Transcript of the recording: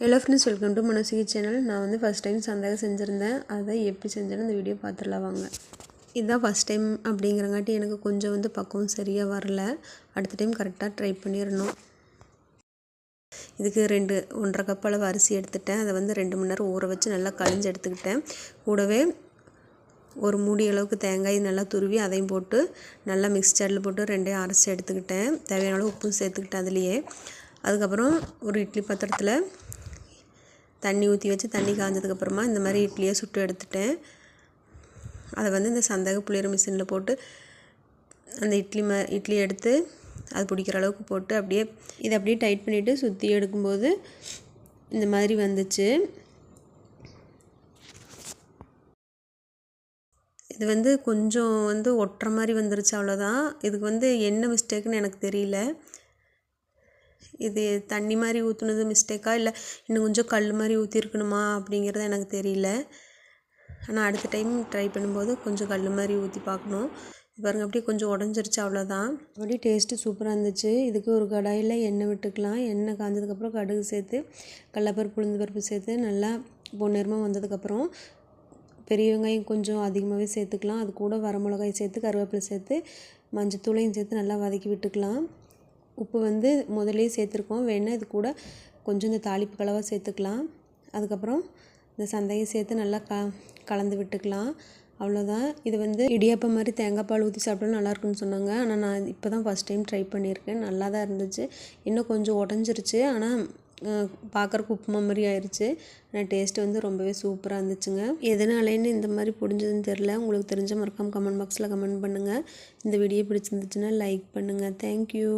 Hello friends, welcome to Manosiki channel. நான் வந்து first time சந்தகம் செஞ்சுருந்தேன். அதை எப்படி செஞ்சேன்னு இந்த வீடியோ பார்த்துடலாம் வாங்க. இதுதான் ஃபஸ்ட் டைம் அப்படிங்கிறங்காட்டி எனக்கு கொஞ்சம் வந்து பக்குவம் சரியாக வரல. அடுத்த டைம் கரெக்டாக ட்ரை பண்ணிடணும். இதுக்கு 1.5 கப் அளவு அரிசி எடுத்துட்டேன். அதை வந்து 2 மணி நேரம் ஊற வச்சு நல்லா கழிஞ்சு எடுத்துக்கிட்டேன். கூடவே ஒரு மூடி அளவுக்கு தேங்காய் நல்லா துருவி அதையும் போட்டு நல்லா மிக்ஸ்சரில் போட்டு 2யும் அரைச்சி எடுத்துக்கிட்டேன். தேவையான அளவு உப்பும் சேர்த்துக்கிட்டேன் அதுலேயே. அதுக்கப்புறம் ஒரு இட்லி பாத்திரத்தில் தண்ணி ஊற்றி வச்சு தண்ணி காஞ்சதுக்கப்புறமா இந்த மாதிரி இட்லியை சுட்டு எடுத்துட்டேன். அதை வந்து இந்த சந்தக புளியற மிஷினில் போட்டு அந்த இட்லி எடுத்து அது பிடிக்கிற அளவுக்கு போட்டு அப்படியே டைட் பண்ணிவிட்டு சுற்றி எடுக்கும்போது இந்த மாதிரி வந்துச்சு. இது வந்து கொஞ்சம் வந்து ஒட்டுற மாதிரி வந்துருச்சு, அவ்வளோதான். இதுக்கு வந்து என்ன மிஸ்டேக்குன்னு எனக்கு தெரியல. இது தண்ணி மாதிரி ஊற்றுனது மிஸ்டேக்கா இல்லை இன்னும் கொஞ்சம் கல் மாதிரி ஊற்றிருக்கணுமா அப்படிங்கிறது எனக்கு தெரியல. ஆனால் அடுத்த டைம் ட்ரை பண்ணும்போது கொஞ்சம் கல் மாதிரி ஊற்றி பார்க்கணும். பாருங்கள், அப்படியே கொஞ்சம் உடஞ்சிருச்சு, அவ்வளோதான். அப்படியே டேஸ்ட்டு சூப்பராக இருந்துச்சு. இதுக்கு ஒரு கடாயில் எண்ணெய் விட்டுக்கலாம். எண்ணெய் காஞ்சதுக்கப்புறம் கடுகு சேர்த்து கடலைப்பருப்பு உளுந்து பருப்பு சேர்த்து நல்லா பொன்னிறமாக வந்ததுக்கப்புறம் பெரிய வெங்காயம் கொஞ்சம் அதிகமாகவே சேர்த்துக்கலாம். அது கூட வரமிளகாய் சேர்த்து கருவேப்பிலை சேர்த்து மஞ்சத்தூளையும் சேர்த்து நல்லா வதக்கி விட்டுக்கலாம். உப்பு வந்து முதலே சேர்த்துருக்கோம். வேணால் இது கூட கொஞ்சம் இந்த தாளிப்பு கலவாக சேர்த்துக்கலாம். அதுக்கப்புறம் இந்த சந்தகம் சேர்த்து நல்லா கலந்து விட்டுக்கலாம். அவ்வளோதான். இது வந்து இடியாப்பம் மாதிரி தேங்காய் பால் ஊற்றி சாப்பிட்டாலும் நல்லாயிருக்குன்னு சொன்னாங்க. ஆனால் நான் இப்போ தான் ஃபஸ்ட் டைம் ட்ரை பண்ணியிருக்கேன். நல்லா தான் இருந்துச்சு. இன்னும் கொஞ்சம் உடஞ்சிருச்சு. ஆனால் பார்க்குறக்கு உப்புமா மாதிரி ஆயிடுச்சு. ஆனால் டேஸ்ட்டு வந்து ரொம்பவே சூப்பராக இருந்துச்சுங்க. எதனாலேன்னு இந்த மாதிரி பிடிஞ்சதுன்னு தெரில. உங்களுக்கு தெரிஞ்ச மறக்காம கமெண்ட் பாக்ஸில் கமெண்ட் பண்ணுங்கள். இந்த வீடியோ பிடிச்சிருந்துச்சுன்னா லைக் பண்ணுங்கள். தேங்க்யூ.